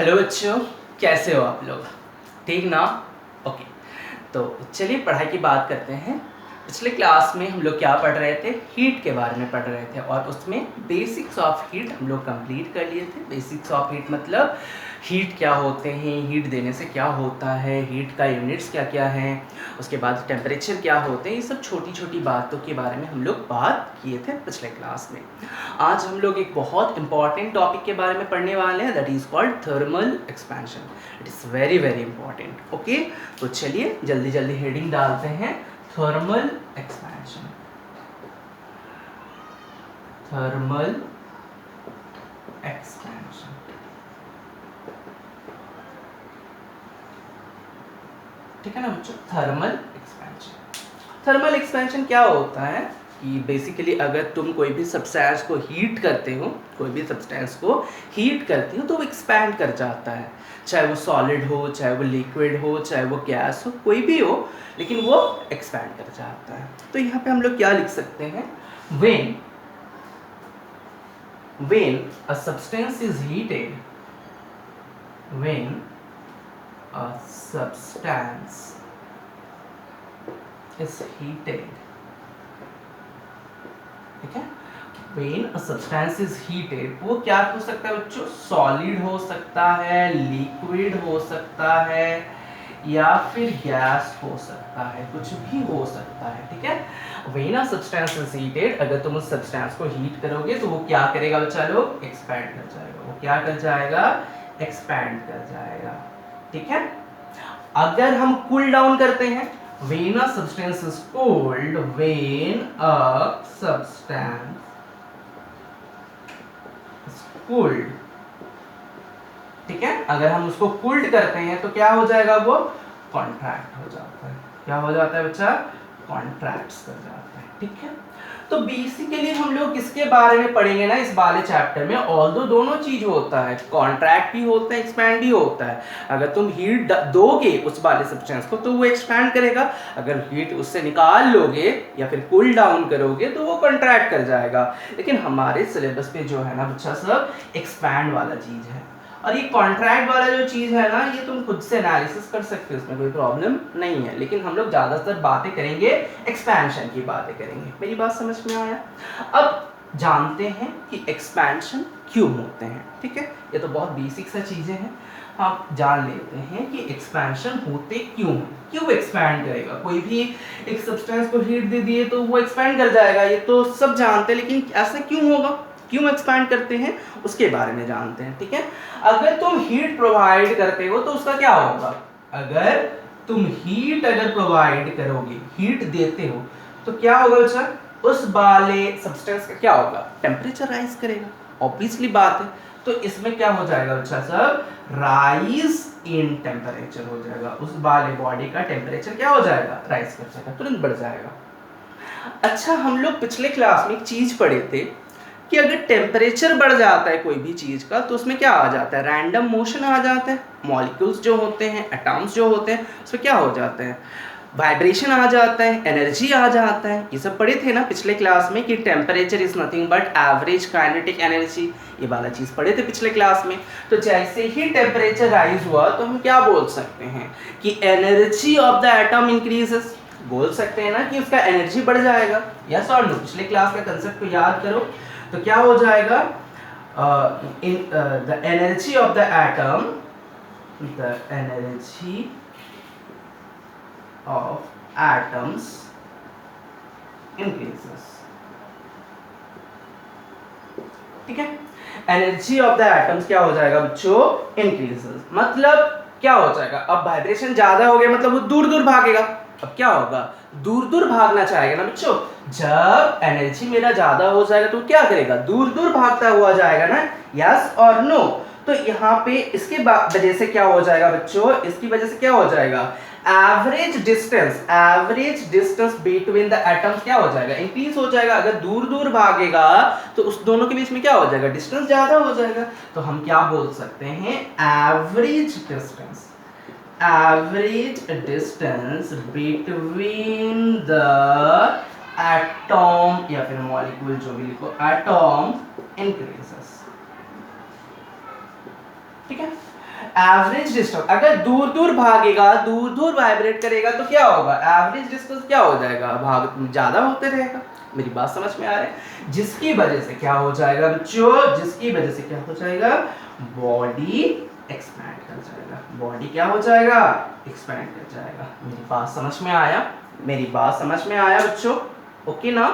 Hello बच्चों, कैसे हो आप लोग? ठीक ना? ओके, तो चलिए पढ़ाई की बात करते हैं। पिछले क्लास में हम लोग क्या पढ़ रहे थे? हीट के बारे में पढ़ रहे थे और उसमें बेसिक्स ऑफ हीट हम लोग कंप्लीट कर लिए थे। बेसिक्स ऑफ हीट मतलब हीट क्या होते हैं, हीट देने से क्या होता है, हीट का यूनिट्स क्या क्या हैं, उसके बाद टेम्परेचर क्या होते हैं, ये सब छोटी छोटी बातों के बारे में हम लोग बात किए थे पिछले क्लास में। आज हम लोग एक बहुत इंपॉर्टेंट टॉपिक के बारे में पढ़ने वाले हैं, that is called thermal expansion. It is very very important. Okay, तो चलिए जल्दी जल्दी हेडिंग डालते हैं, थर्मल एक्सपेंशन। थर्मल एक्सपेंशन, ठीक है ना बच्चों? थर्मल एक्सपेंशन, थर्मल एक्सपेंशन क्या होता है कि बेसिकली अगर तुम कोई भी सब्सटेंस को हीट करते हो, कोई भी सब्सटेंस को हीट करते हो तो वो एक्सपैंड कर जाता है, चाहे वो सॉलिड हो, चाहे वो लिक्विड हो, चाहे वो गैस हो, कोई भी हो, लेकिन वो एक्सपैंड कर जाता है। तो यहाँ पे हम लोग क्या लिख सकते हैं? when a substance is heated, when a substance is heated, ठीक है? when a substance is heated, वो क्या हो सकता है बच्चों? सॉलिड हो सकता है, लिक्विड हो सकता है, या फिर गैस हो सकता है, कुछ भी हो सकता है, ठीक है? when a substance is heated, अगर तुम उस सब्सटेंस को हीट करोगे तो वो क्या करेगा बच्चा लोग? एक्सपैंड कर जाएगा। वो क्या कर जाएगा? एक्सपैंड कर जाएगा, ठीक है? अगर हम कूल डाउन करते हैं, when a substance is cooled, when a substance is cooled, ठीक है? अगर हम उसको कूल्ड करते हैं तो क्या हो जाएगा? वो कॉन्ट्रैक्ट हो जाता है। क्या हो जाता है बच्चा? कॉन्ट्रैक्ट्स कर जाता है, ठीक है? तो बेसिकली हम लोग किसके बारे में पढ़ेंगे ना इस वाले चैप्टर में? ऑल्दो दोनों चीज होता है, कॉन्ट्रैक्ट भी होता है, एक्सपैंड भी होता है। अगर तुम हीट दोगे उस वाले सब्सटेंस को तो वो एक्सपैंड करेगा, अगर हीट उससे निकाल लोगे या फिर कूल डाउन करोगे तो वो कॉन्ट्रैक्ट कर जाएगा। लेकिन हमारे सिलेबस पे जो है ना बच्चा सब एक्सपैंड वाला चीज है, और ये कॉन्ट्रैक्ट वाला जो चीज है ना, ये तुम खुद से एनालिसिस कर सकते हो, उसमें कोई प्रॉब्लम नहीं है। लेकिन हम लोग ज्यादातर बातें करेंगे, एक्सपेंशन की बातें करेंगे। मेरी बात समझ में आया? अब जानते हैं कि एक्सपेंशन क्यों होते हैं, ठीक है? ये तो बहुत बेसिक सा चीजें हैं, आप जान लेते हैं कि एक्सपेंशन होते क्यों हैं, क्यों एक्सपैंड करेगा। कोई भी एक सब्सटेंस को हीट दे दिए तो वो एक्सपैंड कर जाएगा, ये तो सब जानते हैं, लेकिन ऐसा क्यों होगा, क्यों एक्सपैंड करते हैं, उसके बारे में जानते हैं, ठीक है? अगर तुम हीट प्रोवाइड करते हो तो उसका क्या होगा? अगर तुम हीट प्रोवाइड करोगे, हीट देते हो, तो क्या होगा बच्चा? उस वाले सब्सटेंस का क्या होगा? टेम्परेचर राइज करेगा, ऑब्वियसली बात है। तो इसमें क्या हो जाएगा बच्चा सब? राइज इन टेम्परेचर हो जाएगा, उस वाले बॉडी का टेम्परेचर क्या हो जाएगा? राइज कर जाएगा, तुरंत बढ़ जाएगा। अच्छा, हम लोग पिछले क्लास में एक चीज पढ़े थे कि अगर टेम्परेचर बढ़ जाता है कोई भी चीज का तो उसमें क्या आ जाता है? रैंडम मोशन आ जाता है। मॉलिक्यूल्स जो होते हैं, एटम्स जो होते हैं, उसमें क्या हो जाता है? वाइब्रेशन आ जाता है, एनर्जी आ जाता है। ये सब पढ़े थे ना पिछले क्लास में कि temperature is nothing but average kinetic energy, ये वाला चीज पढ़े थे पिछले क्लास में। तो जैसे ही टेम्परेचर राइज हुआ तो हम क्या बोल सकते हैं कि energy of the atom increases, बोल सकते हैं ना कि उसका एनर्जी बढ़ जाएगा। यस और नो? पिछले क्लास का कंसेप्ट को याद करो तो क्या हो जाएगा? The energy of the atom, the energy of atoms increases, ठीक है? एनर्जी ऑफ द एटम्स क्या हो जाएगा बच्चों? इंक्रीजेस। मतलब क्या हो जाएगा? अब वाइब्रेशन ज्यादा हो गया, मतलब वो दूर दूर भागेगा। अब क्या होगा? दूर दूर भागना चाहेगा ना बच्चों। जब एनर्जी मेरा ज्यादा हो जाएगा तो क्या करेगा? दूर दूर भागता हुआ जाएगा ना। यस और नो? तो यहाँ पे इसके वजह से क्या हो जाएगा बच्चों? इसकी वजह से क्या हो जाएगा? Average distance between the atoms क्या हो जाएगा? इंक्रीज हो जाएगा। अगर दूर दूर भागेगा तो उस दोनों के बीच में क्या हो जाएगा? डिस्टेंस ज्यादा हो जाएगा। तो हम क्या बोल सकते हैं? Average distance between the atom या फिर मॉलिक्यूल, जो भी लिखो, एटम इंक्रीजेस, ठीक है? एवरेज डिस्टेंस अगर दूर दूर भागेगा, दूर दूर वाइब्रेट करेगा तो क्या होगा, एवरेज डिस्टेंस क्या हो जाएगा, भाग ज्यादा होते रहेगा। मेरी बात समझ में आ रही है? जिसकी वजह से क्या हो जाएगा बच्चों, जिसकी वजह से क्या हो जाएगा, बॉडी एक्सपैंड कर जाएगा। बॉडी क्या हो जाएगा, एक्सपैंड कर जाएगा। मेरी बात समझ में आया, मेरी बात समझ में आया बच्चों, ओके ना।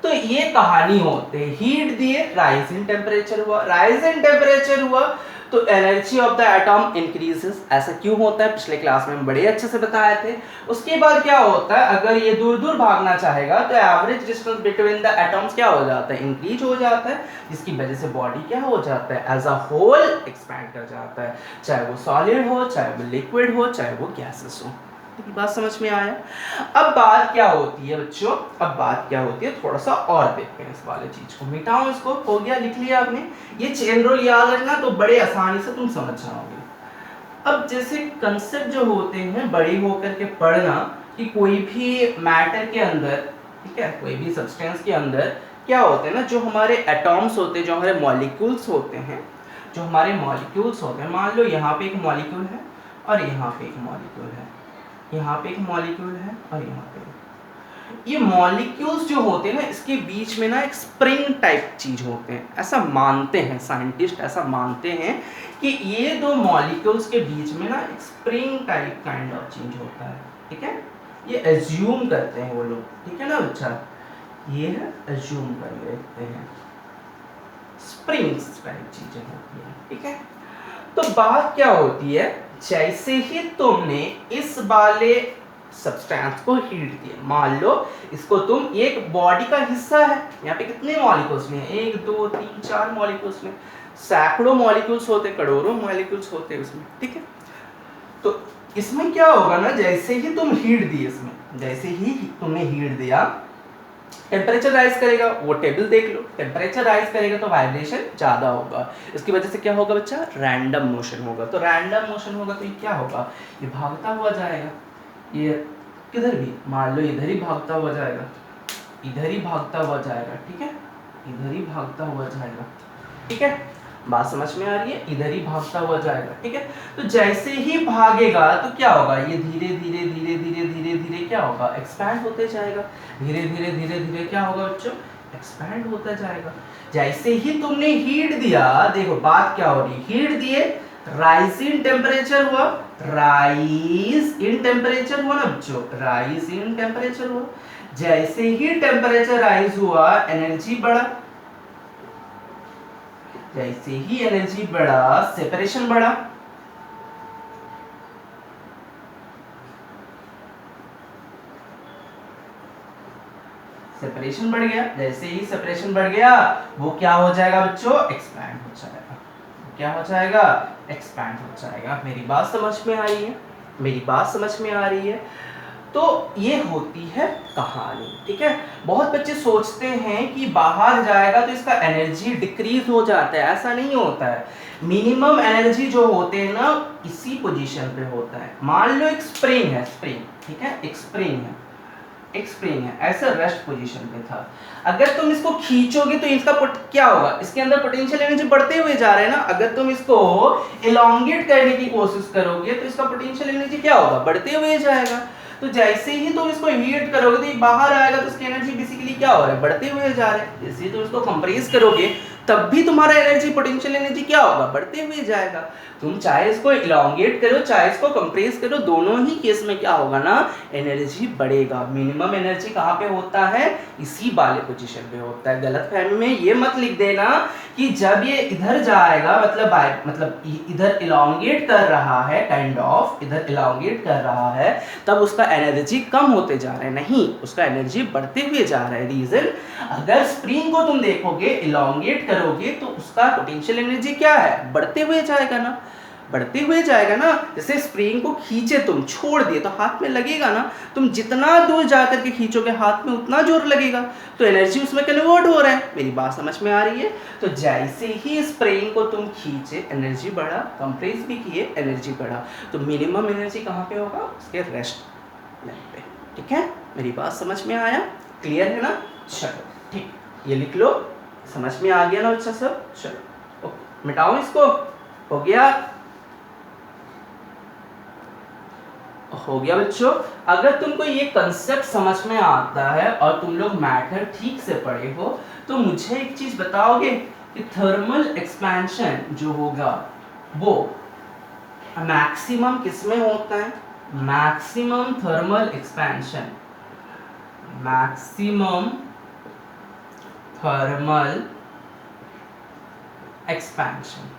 तो ये कहानी होते, हीट दिए, राइज इन टेम्परेचर हुआ, राइज इन टेम्परेचर हुआ तो energy of the atom increases. ऐसा क्यों होता है, पिछले क्लास में हम बड़े अच्छे से बताए थे। उसके बाद क्या होता है, अगर ये दूर दूर भागना चाहेगा तो average distance between the atoms क्या हो जाता है, इंक्रीज हो जाता है, जिसकी वजह से बॉडी क्या हो जाता है, एज अ होल एक्सपैंड कर जाता है, चाहे वो सॉलिड हो, चाहे वो लिक्विड हो, चाहे वो गैसेस हो। तो बात समझ में आया। अब बात क्या होती है बच्चों, अब बात क्या होती है, थोड़ा सा और देखते हैं इस वाले चीज को, मिटाओ इसको, हो गया, लिख लिया आपने। ये चेन रूल याद रखना तो बड़े आसानी से तुम समझ जाओगे। अब जैसे कंसेप्ट जो होते हैं बड़े होकर के पढ़ना कि कोई भी मैटर के अंदर, ठीक है, कोई भी सब्सटेंस के अंदर क्या होते हैं ना, जो हमारे एटॉम्स होते हैं, जो हमारे मॉलिक्यूल्स होते हैं, जो हमारे मॉलिक्यूल्स होते हैं, मान लो यहाँ पे एक मॉलिक्यूल है और यहाँ पे एक मॉलिक्यूल है, यहाँ पे एक मॉलिक्यूल है और यहाँ पे, ये मॉलिक्यूल्स जो होते हैं ना, इसके बीच में ना एक स्प्रिंग टाइप चीज होते हैं, ऐसा मानते हैं साइंटिस्ट, ऐसा मानते हैं कि ये दो मॉलिक्यूल्स के बीच में ना एक स्प्रिंग टाइप काइंड ऑफ चीज होता है, ठीक है, ये एज्यूम करते हैं वो लोग, ठीक है ना बच्चा, ये है एज्यूम कर लेते हैं, स्प्रिंग्स टाइप चीजें होती हैं, ठीक है। तो बात क्या होती है, जैसे ही तुमने इस वाले सब्सटेंस को हीट दिया, मान लो इसको तुम, एक बॉडी का हिस्सा है, यहाँ पे कितने मॉलिक्यूल्स हैं, 1 2 3 4 मॉलिक्यूल्स में, सैकड़ों मॉलिक्यूल्स होते, करोड़ों मॉलिक्यूल्स होते उसमें, ठीक है। तो इसमें क्या होगा ना, जैसे ही तुम हीट दिए, इसमें जैसे ही तुमने हीट दिया, टेम्परेचर राइज करेगा, वो टेबल देख लो, टेम्परेचर राइज करेगा तो वाइब्रेशन ज्यादा होगा, इसकी वजह से क्या होगा बच्चा, रैंडम मोशन होगा, तो रैंडम मोशन होगा तो ये क्या होगा, ये भागता हुआ जाएगा, ये किधर भी, मान लो इधर ही भागता हुआ जाएगा, इधर ही भागता हुआ जाएगा, ठीक है, इधर ही भागता हुआ जाएगा, ठीक है, बात समझ में आ रही है, इधर ही भागता हुआ जाएगा, ठीक है। तो जैसे ही भागेगा तो क्या होगा, ये धीरे धीरे धीरे धीरे धीरे धीरे क्या होगा, एक्सपैंड होते जाएगा, धीरे धीरे धीरे धीरे क्या होगा बच्चों, एक्सपैंड होता जाएगा। जैसे ही तुमने हीट दिया, देखो बात क्या हो रही है, हीट दिए, राइज इन टेम्परेचर हुआ, राइज इन टेम्परेचर हुआ ना बच्चों, राइज इन टेम्परेचर हुआ, जैसे ही टेम्परेचर राइज हुआ एनर्जी बढ़ा, जैसे ही एनर्जी बढ़ा सेपरेशन बढ़ा, सेपरेशन बढ़ गया, जैसे ही सेपरेशन बढ़ गया वो क्या हो जाएगा बच्चों, एक्सपैंड हो जाएगा, क्या हो जाएगा, एक्सपैंड हो जाएगा। मेरी बात समझ में आ रही है, मेरी बात समझ में आ रही है। तो ये होती है कहानी, ठीक है। बहुत बच्चे सोचते हैं कि बाहर जाएगा तो इसका एनर्जी डिक्रीज हो जाता है, ऐसा नहीं होता है। मिनिमम एनर्जी जो होते हैं ना इसी पोजीशन पे होता है। मान लो एक स्प्रिंग है, स्प्रिंग, ठीक है, एक स्प्रिंग है, एक स्प्रिंग है, ऐसा रेस्ट पोजीशन पे था। अगर तुम इसको खींचोगे तो इसका क्या होगा, इसके अंदर पोटेंशियल एनर्जी बढ़ते हुए जा रहा है ना। अगर तुम इसको इलोंगेट करने की कोशिश करोगे तो इसका पोटेंशियल एनर्जी क्या होगा, बढ़ते हुए जाएगा। तो जैसे ही तुम इसको हीट करोगे तो ये बाहर आएगा तो इसकी एनर्जी बेसिकली क्या हो रहा है, बढ़ते हुए जा रहा है। जैसे ही तुम इसको कंप्रेस करोगे तब भी तुम्हारा एनर्जी, पोटेंशियल एनर्जी क्या होगा, बढ़ते हुए जाएगा। तुम चाहे इसको इलोंगेट करो चाहे इसको कंप्रेस करो, दोनों ही केस में क्या होगा ना, एनर्जी बढ़ेगा। मिनिमम एनर्जी कहाँ पे होता है, इसी वाले पोजीशन पे होता है। गलतफहमी में ये मत लिख देना कि जब ये इधर जाएगा मतलब इधर इलोंगेट कर रहा है, काइंड ऑफ इधर इलोंगेट कर रहा है, तब उसका एनर्जी कम होते जा रहा है। नहीं, उसका एनर्जी बढ़ते हुए जा रहा है। रीजन, अगर स्प्रिंग को तुम देखोगे इलोंगेट करोगे तो उसका पोटेंशियल एनर्जी क्या है, बढ़ते हुए जाएगा ना, बढ़ते हुए जाएगा ना। जैसे स्प्रिंग को खींचे तुम, छोड़ दिए तो हाथ में लगेगा ना, तुम जितना दूर जाकर के खींचोगे हाथ में उतना जोर लगेगा, तो एनर्जी उसमें कन्वर्ट हो रहा है। मेरी बात समझ में आ रही है। तो जैसे ही स्प्रिंग को तुम खींचे एनर्जी बढ़ा, कंप्रेस भी किए एनर्जी बढ़ा, तो मिनिमम एनर्जी कहाँ पे होगा, उसके रेस्ट लाइन पे। ठीक है, मेरी बात समझ में आया, क्लियर है ना। चलो ठीक, ये लिख लो, समझ में आ गया ना बच्चा सब। चलो ओके, मिटाओ इसको, हो गया। हो गया बच्चों। अगर तुमको ये कंसेप्ट समझ में आता है और तुम लोग मैटर ठीक से पढ़े हो तो मुझे एक चीज बताओगे कि थर्मल एक्सपेंशन जो होगा वो मैक्सिमम किसमें होता है? Maximum thermal expansion, maximum thermal expansion,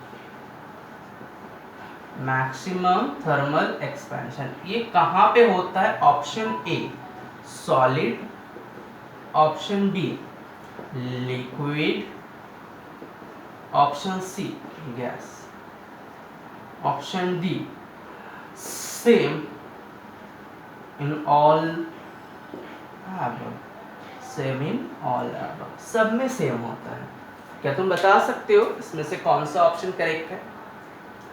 maximum thermal expansion ये कहाँ पे होता है? Option A solid, option B liquid, option C gas, option D same in all above, same in all above, सब में सेम होता है। क्या तुम बता सकते हो इसमें से कौन सा ऑप्शन करेक्ट है?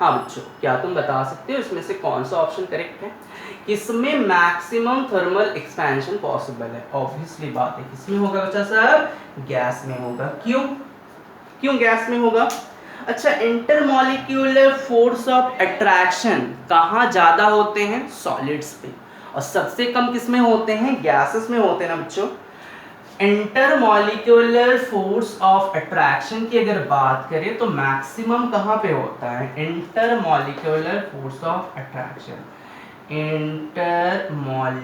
हाँ बच्चों, क्या तुम बता सकते हो इसमें से कौन सा ऑप्शन करेक्ट है? किसमें मैक्सिमम थर्मल एक्सपेंशन पॉसिबल है? ऑब्वियसली बात है किसमें होगा बच्चा सर? गैस में होगा। क्यों? क्यों गैस में होगा? अच्छा, इंटरमॉलिक्यूलर फोर्स ऑफ अट्रैक्शन कहाँ ज्यादा होते हैं? सॉलिड्स पे। और सबसे कम किसमें होते हैं? गैसेस में होते हैं ना बच्चों। इंटरमॉलिक्यूलर फोर्स ऑफ अट्रैक्शन की अगर बात करें तो मैक्सिमम कहाँ पे होता है? Intermolecular force of attraction, intermolecular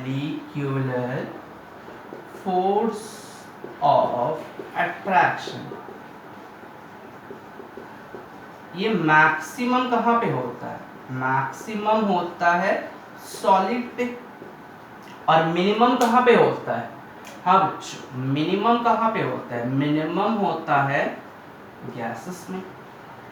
force of attraction ये मैक्सिमम कहाँ पे होता है? मैक्सिमम होता है सॉलिड पे। और मिनिमम कहाँ पे होता है? हाँ बच्चों, मिनिमम कहाँ पे होता है? मिनिमम होता है गैसेस में।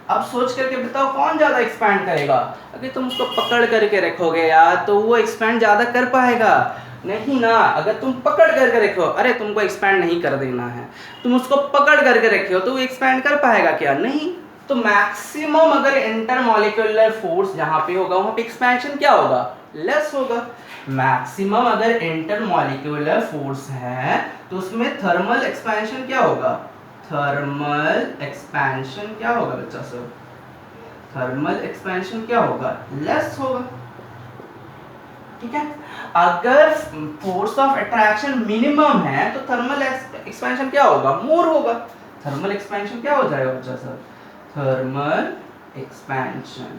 अब सोच करके बताओ कौन ज्यादा एक्सपैंड करेगा? अगर तुम उसको पकड़ करके रखोगे यार तो वो एक्सपैंड ज्यादा कर पाएगा? नहीं ना। अगर तुम पकड़ करके रखो, अरे तुमको एक्सपैंड नहीं कर देना है, तुम उसको पकड़ करके रखो तो वो एक्सपैंड कर पाएगा क्या? नहीं। तो मैक्सिमम अगर इंटरमॉलिक्यूलर फोर्स जहां पे होगा वहां पे एक्सपेंशन क्या होगा? लेस होगा। मैक्सिमम अगर इंटरमॉलिक्यूलर फोर्स है तो उसमें थर्मल एक्सपेंशन क्या होगा? थर्मल एक्सपेंशन क्या होगा बच्चा सब? थर्मल एक्सपेंशन क्या होगा? लेस होगा। ठीक है। अगर फोर्स ऑफ अट्रैक्शन मिनिमम है तो थर्मल एक्सपेंशन क्या होगा? मोर होगा। थर्मल एक्सपेंशन क्या हो जाएगा बच्चा सब? थर्मल एक्सपेंशन,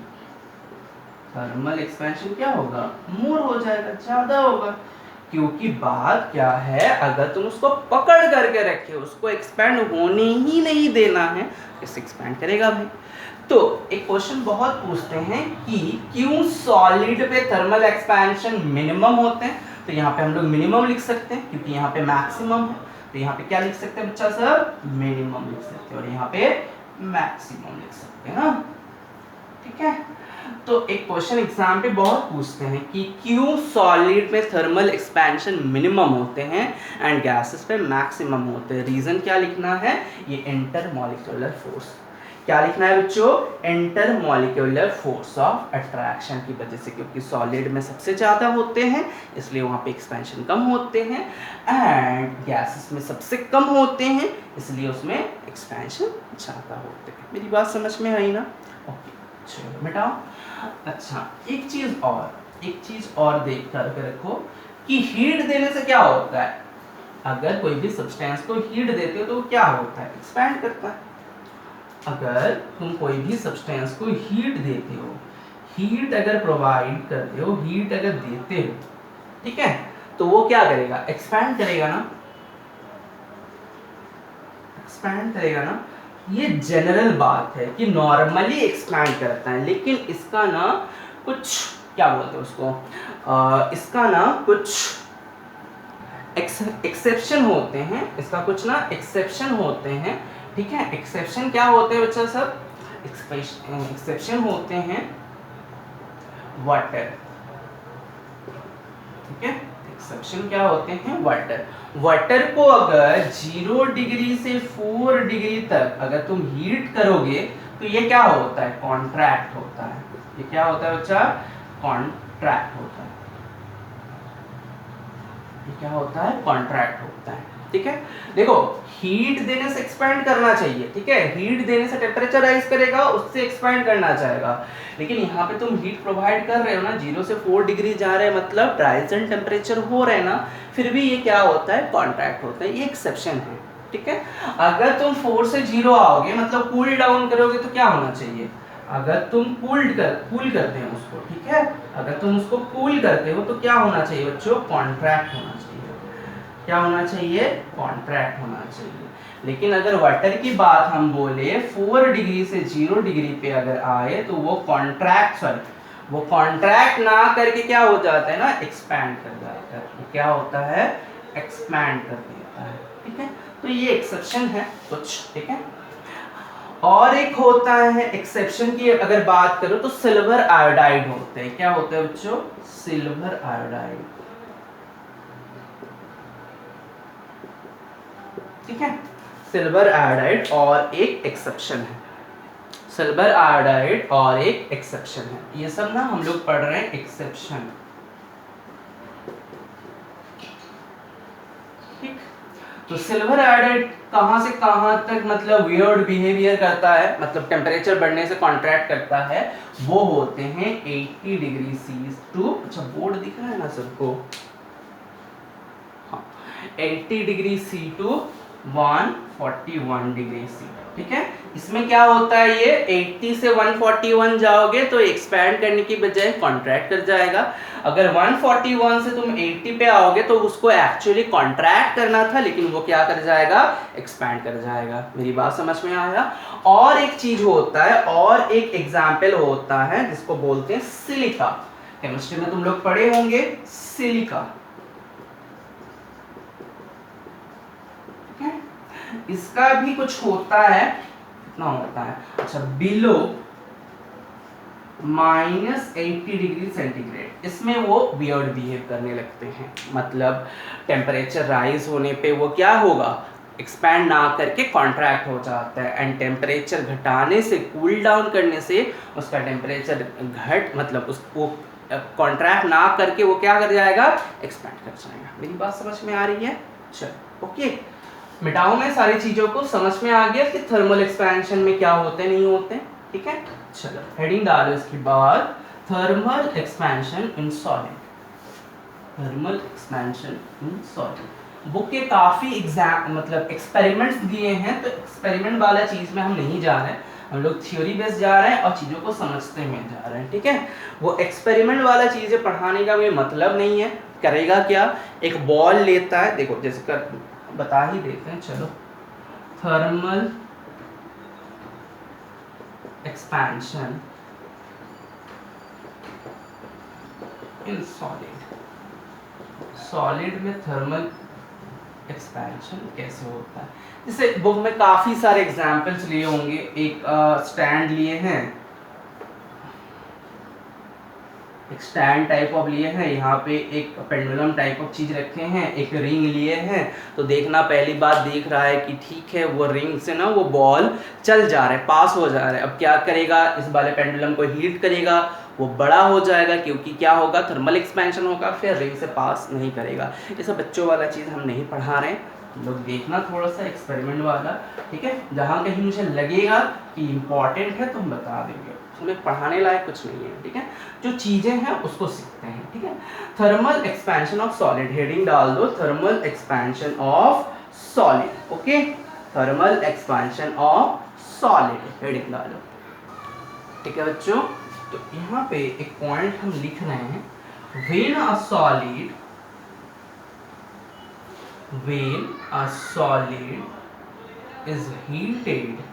थर्मल एक्सपेंशन क्या होगा? मोर हो जाएगा, ज्यादा होगा। क्योंकि बात क्या है, अगर तुम उसको पकड़ करके रखे, उसको एक्सपैंड होने ही नहीं देना है, इसे एक्सपैंड करेगा भाई। तो एक क्वेश्चन बहुत पूछते हैं कि क्यों सॉलिड पे थर्मल एक्सपेंशन मिनिमम होते हैं? तो यहाँ पे हम लोग मिनिमम लिख सकते हैं क्योंकि यहाँ पे मैक्सिमम है। तो यहाँ पे क्या लिख सकते हैं बच्चा सर? मिनिमम लिख सकते हैं। और यहाँ पे मैक्सिमम लिख सकते हैं ना। ठीक है। तो एक क्वेश्चन एग्जाम पे बहुत पूछते हैं कि क्यों सॉलिड में थर्मल एक्सपेंशन मिनिमम होते हैं एंड गैसेस पे मैक्सिमम होते हैं? रीजन क्या लिखना है? ये इंटरमॉलिक्यूलर फोर्स। क्या लिखना है बच्चों? इंटरमॉलिक्यूलर फोर्स ऑफ अट्रैक्शन की वजह से, क्योंकि सॉलिड में सबसे ज्यादा होते हैं इसलिए वहां पे एक्सपेंशन कम होते हैं, एंड गैसेस में सबसे कम होते हैं इसलिए उसमें एक्सपेंशन ज्यादा होते हैं। मेरी बात समझ में आई ना? ओके, चलो बेटा। अच्छा, एक चीज और देख करके रखो कि हीट देने से क्या होता है? अगर कोई भी सब्सटेंस को हीट देते हो तो क्या होता है? एक्सपैंड करता है। अगर तुम कोई भी सब्सटेंस को हीट देते हो, हीट अगर प्रोवाइड करते हो, हीट अगर देते हो, ठीक है, तो वो क्या करेगा? एक्सपैंड करेगा ना, एक्सपैंड करेगा ना। ये जनरल बात है कि नॉर्मली एक्सपैंड करता है, लेकिन इसका ना कुछ क्या बोलते हैं उसको, इसका ना कुछ एक्सेप्शन होते हैं, इसका कुछ ना एक्सेप्शन होते हैं। ठीक है, एक्सेप्शन क्या होते हैं बच्चा सब? एक्सेप्शन होते हैं वाटर। ठीक है, एक्सेप्शन क्या होते हैं? वाटर। वाटर को अगर 0 डिग्री से 4 डिग्री तक अगर तुम हीट करोगे तो ये क्या होता है? कॉन्ट्रैक्ट होता है। ये क्या होता है बच्चा? कॉन्ट्रैक्ट होता है। ये क्या होता है? कॉन्ट्रैक्ट होता है। ठीक है। देखो हीट देने से एक्सपैंड करना चाहिए, ठीक है, हीट देने से टेम्परेचर राइज करेगा, उससे एक्सपैंड करना चाहेगा, लेकिन यहाँ पे तुम हीट प्रोवाइड कर रहे हो ना, 0 से 4 डिग्री जा रहे हैं, मतलब राइज इन टेम्परेचर हो रहे हैं ना, फिर भी ये क्या होता है, कॉन्ट्रैक्ट होता है, ये एक्सेप्शन है, ठीक है। अगर तुम 4 से 0 आओगे, मतलब कूल डाउन करोगे, तो क्या होना चाहिए, अगर तुम कूल करते हैं उसको, ठीक है, अगर तुम उसको कूल करते हो तो क्या होना चाहिए बच्चों, कॉन्ट्रैक्ट होना चाहिए। क्या होना चाहिए, कॉन्ट्रैक्ट होना चाहिए। लेकिन अगर वाटर की बात हम बोले 4 डिग्री से 0 डिग्री पे अगर आए तो वो कॉन्ट्रैक्ट ना करके क्या हो जाता है ना, एक्सपैंड कर जाता है। तो क्या होता है, एक्सपैंड कर देता है, ठीक है। तो ये एक्सेप्शन है कुछ, ठीक है। और एक होता है एक्सेप्शन की अगर बात करो तो सिल्वर आयोडाइड होते हैं। क्या होते हैं बच्चों, सिल्वर आयोडाइड, ठीक है। सिल्वर आयोडाइड और एक एक्सेप्शन है, सिल्वर आयोडाइड और एक एक्सेप्शन है। ये सब ना हम लोग पढ़ रहे हैं एक्सेप्शन, ठीक। तो सिल्वर आयोडाइड कहां से कहां तक मतलब वियर्ड बिहेवियर करता है, मतलब टेम्परेचर बढ़ने से कॉन्ट्रैक्ट करता है, वो होते हैं 80 डिग्री सी टू, अच्छा बोर्ड दिख रहा है ना सबको, हाँ, 80 degree C to 141 degree C, ठीक है। इसमें क्या होता है, ये 80 से 141 जाओगे तो एक्सपैंड करने की बजाय कॉन्ट्रैक्ट कर जाएगा। अगर 141 से तुम 80 पे आओगे तो उसको एक्चुअली कॉन्ट्रैक्ट करना था, लेकिन वो क्या कर जाएगा, एक्सपैंड कर जाएगा। मेरी बात समझ में आया। और एक चीज होता है, और एक एग्जाम्पल होता है जिसको बोलते हैं सिलिका। केमिस्ट्री में तुम लोग पढ़े होंगे सिलिका, इसका भी कुछ होता है, कितना होता है, अच्छा बिलो -80 डिग्री सेंटीग्रेड, इसमें वो वियर्ड बिहेव करने लगते हैं, मतलब टेम्परेचर राइज होने पे वो क्या होगा, एक्सपैंड ना करके कॉन्ट्रैक्ट हो जाता है, एंड टेम्परेचर घटाने से, कूल डाउन करने से उसका टेम्परेचर मतलब उसको कॉन्ट्रैक्ट ना करके वो क्या कर जाएगा, एक्सपैंड कर जाएगा। मेरी बात समझ में आ रही है, चलो ओके। मिटाओ में सारी चीजों को, समझ में आ गया कि थर्मल एक्सपेंशन में क्या होते नहीं होते, ठीक है। चलो हेडिंग डालो इसके बाद, thermal expansion in solid, thermal expansion in solid. Book के काफी एग्जाम मतलब एक्सपेरिमेंट्स दिए हैं, तो एक्सपेरिमेंट वाला चीज में हम नहीं जा रहे हैं, हम लोग थ्योरी बेस जा रहे हैं और चीजों को समझते हुए जा रहे हैं, ठीक है। वो एक्सपेरिमेंट वाला चीजें पढ़ाने का कोई मतलब नहीं है। करेगा क्या, एक बॉल लेता है, देखो जैसे कर बता ही देते हैं, चलो thermal expansion in solid, solid में थर्मल एक्सपेंशन कैसे होता है। जैसे बुक में काफी सारे एग्जांपल्स लिए होंगे, एक स्टैंड लिए हैं, एक स्टैंड टाइप ऑफ लिए हैं, यहाँ पे एक पेंडुलम टाइप ऑफ चीज रखे हैं, एक रिंग लिए हैं। तो देखना पहली बात देख रहा है कि ठीक है वो रिंग से ना वो बॉल चल जा रहा है, पास हो जा रहा है। अब क्या करेगा, इस वाले पेंडुलम को हीट करेगा, वो बड़ा हो जाएगा, क्योंकि क्या होगा, थर्मल एक्सपेंशन होगा, फिर रिंग से पास नहीं करेगा। ये सब बच्चों वाला चीज़ हम नहीं पढ़ा रहे हैं, लोग देखना थोड़ा सा एक्सपेरिमेंट वाला, ठीक है। जहाँ कहीं मुझे लगेगा कि इम्पोर्टेंट है तो हम बता देंगे, उसमें पढ़ाने लायक कुछ नहीं है, ठीक है। जो चीज़ें हैं उसको सीखते हैं, ठीक है। Thermal expansion of solid, heading डाल दो, thermal expansion of solid, okay, thermal expansion of solid, heading डालो, ठीक है बच्चों। तो यहाँ पे एक पॉइंट हम लिख रहे हैं, when a solid, when a solid is heated,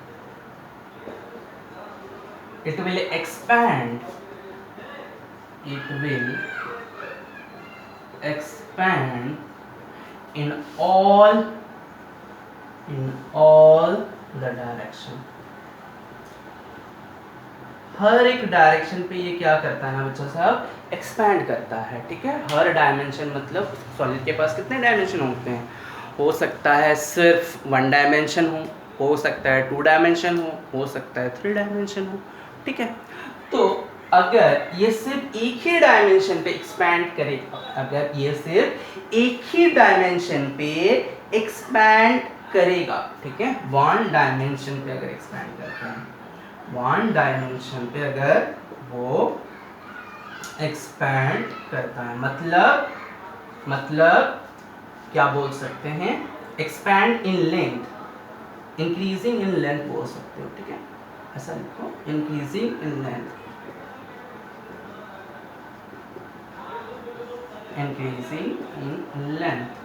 it will expand, it will expand in all the direction, हर एक डायरेक्शन पे ये क्या करता है ना बच्चा साहब, एक्सपैंड करता है, ठीक है। हर डायमेंशन, मतलब सॉलिड के पास कितने डायमेंशन होते हैं, हो सकता है सिर्फ 1 डायमेंशन हो सकता है 2 डायमेंशन हो सकता है 3 डायमेंशन हो, ठीक है। तो अगर ये सिर्फ एक ही डायमेंशन पे एक्सपैंड करेगा, अगर ये सिर्फ एक ही डायमेंशन पे एक्सपैंड करेगा, ठीक है, वन डायमेंशन पे अगर एक्सपैंड करते हैं, वन डायमेंशन पे अगर वो एक्सपैंड करता है, मतलब क्या बोल सकते हैं, expand in length, increasing in length बोल सकते हो, ठीक है, ऐसा लिखो, increasing in length, increasing in length.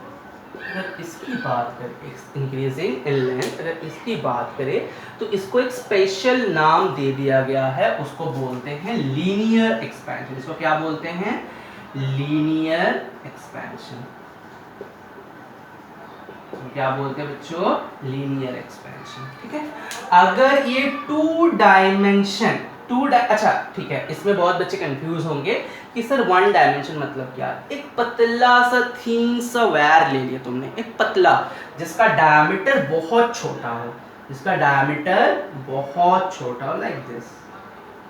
अगर इसकी बात करें, इंक्रीजिंग इन लेंथ, अगर इसकी बात करें तो इसको एक स्पेशल नाम दे दिया गया है, उसको बोलते हैं लीनियर एक्सपेंशन। इसको क्या बोलते हैं, लीनियर एक्सपेंशन। तो क्या बोलते हैं बच्चों, लीनियर एक्सपेंशन, ठीक है। अगर ये टू डायमेंशन, अच्छा ठीक है, इसमें बहुत बच्चे कंफ्यूज होंगे कि सर वन डायमेंशन मतलब क्या। एक पतला सा थीन सा वायर ले लिया तुमने, एक पतला जिसका डायमीटर बहुत छोटा हो, जिसका डायमीटर बहुत छोटा हो, लाइक दिस,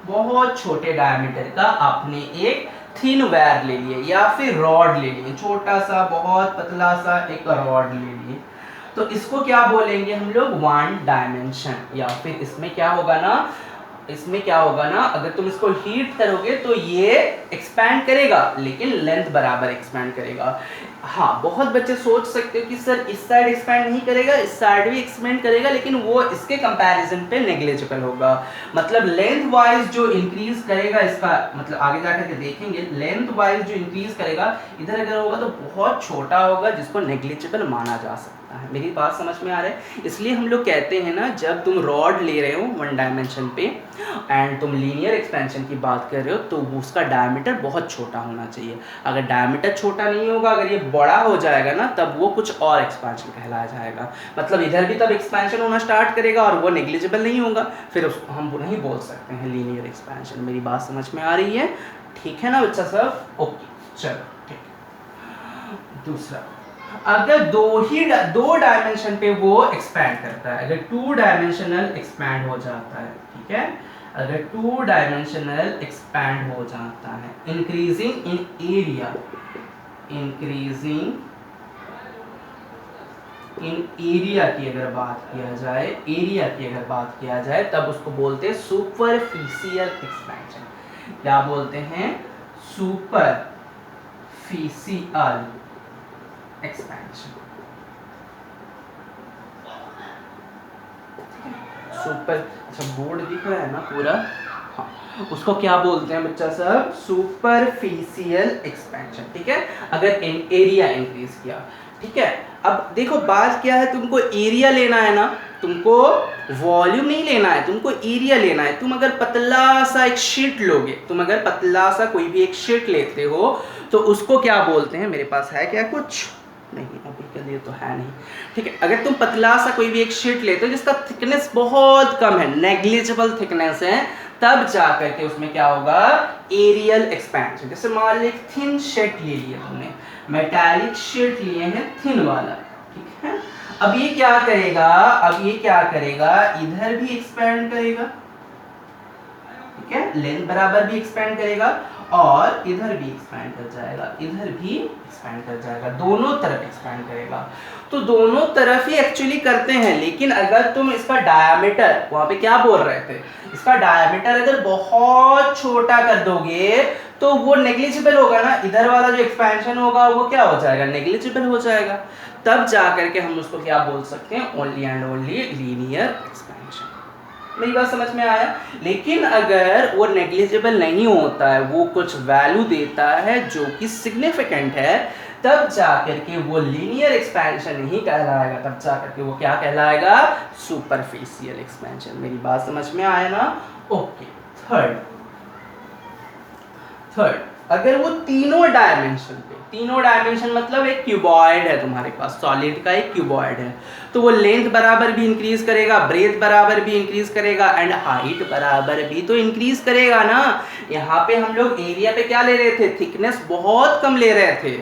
बहुत छोटे डायमीटर का आपने एक थिन वायर ले लिए या फिर रॉड ले लिए, छोटा सा बहुत पतला सा एक रॉड ले लिए, तो इसको क्या बोलेंगे हम लोग, वन डायमेंशन। या फिर इसमें क्या होगा ना, अगर तुम इसको हीट करोगे तो ये एक्सपैंड करेगा लेकिन लेंथ बराबर एक्सपैंड करेगा। हाँ, बहुत बच्चे सोच सकते हो कि सर इस साइड एक्सपैंड नहीं करेगा, इस साइड भी एक्सपैंड करेगा, लेकिन वो इसके कंपैरिजन पे नेग्लिजिबल होगा। मतलब लेंथ वाइज जो इंक्रीज करेगा इसका, मतलब आगे जाकर के देखेंगे, लेंथ वाइज जो इंक्रीज करेगा इधर अगर होगा तो बहुत छोटा होगा, जिसको नेग्लिजिबल माना जा सकता है। मेरी बात समझ में आ रहा है। इसलिए हम लोग कहते हैं ना, जब तुम रॉड ले रहे हो वन डायमेंशन पे एंड तुम लीनियर एक्सपेंशन की बात कर रहे हो तो उसका डायमीटर बहुत छोटा होना चाहिए। अगर डायमीटर छोटा नहीं होगा, अगर ये बड़ा हो जाएगा ना, तब वो कुछ और एक्सपेंशन कहलाया जाएगा। मतलब इधर भी तब एक्सपेंशन होना स्टार्ट करेगा और वो नेग्लिजिबल नहीं होगा, फिर उसको हम नहीं बोल सकते हैं लीनियर एक्सपेंशन। मेरी बात समझ में आ रही है, ठीक है ना बच्चा सब? ओके, चलो ठीक। दूसरा, अगर दो डायमेंशन पे वो एक्सपैंड करता है, अगर टू डायमेंशनल एक्सपैंड हो जाता है, ठीक है, अगर टू डायमेंशनल एक्सपैंड हो जाता है, increasing in area, increasing in area की अगर बात किया जाए, एरिया की अगर बात किया जाए, तब उसको बोलते हैं सुपरफिशियल एक्सपेंशन। क्या बोलते हैं? Superficial expansion. सुपर, अच्छा बोर्ड दिख रहा है ना पूरा, हाँ, उसको क्या बोलते हैं बच्चा सब? सुपरफिशियल एक्सपेंशन, ठीक है। अगर एरिया इंक्रीज किया, ठीक है। अब देखो बात क्या है, तुमको एरिया लेना है ना, तुमको वॉल्यूम नहीं लेना है, तुमको एरिया लेना है। तुम अगर पतला सा एक शीट लोगे, तुम अगर पतला सा कोई भी एक शीट लेते हो तो उसको क्या बोलते हैं? मेरे पास है क्या कुछ? नहीं, अभी के लिए तो है नहीं, ठीक है। अगर तुम पतला सा कोई भी एक शीट लेते हो जिसका थिकनेस बहुत कम है, नेग्लिजिबल थिकनेस है, तब जा करके उसमें क्या होगा? Areal expansion. जैसे मान लो एक थिन शीट ले लिया तुमने, मेटालिक शीट लिए हैं थिन वाला, ठीक है। अब ये क्या करेगा? इधर भी एक्सपेंड करेगा, ठीक है, लेंथ बराबर भी एक्सपेंड करेगा और इधर भी एक्सपेंड कर जाएगा, इधर भी एक्सपेंड कर जाएगा, दोनों तरफ एक्सपेंड करेगा। तो दोनों तरफ ही एक्चुअली करते हैं, लेकिन अगर तुम इसका डायमीटर, वहां पे क्या बोल रहे थे, इसका डायमीटर अगर बहुत छोटा कर दोगे तो वो नेग्लिजिबल होगा ना, इधर वाला जो एक्सपेंशन होगा वो क्या हो जाएगा? नेग्लिजिबल हो जाएगा। तब जा करके हम उसको क्या बोल सकते हैं? Only and only linear expansion. मेरी बात समझ में आया? लेकिन अगर वो नेग्लिजिबल नहीं होता है, वो कुछ वैल्यू देता है जो कि सिग्निफिकेंट है, तब जाकर के वो लीनियर एक्सपेंशन नहीं कहलाएगा, तब जाकर के वो क्या कहलाएगा? Superficial expansion. मेरी बात समझ में आया ना? ओके। थर्ड, अगर वो तीनों डायमेंशन मतलब एक क्यूबॉइड है तुम्हारे पास, सॉलिड का एक क्यूबॉइड है, तो वो लेंथ बराबर भी इंक्रीज करेगा, ब्रेथ बराबर भी इंक्रीज करेगा एंड हाइट बराबर भी तो इंक्रीज करेगा ना। यहाँ पे हम लोग एरिया पे क्या ले रहे थे? थिकनेस बहुत कम ले रहे थे।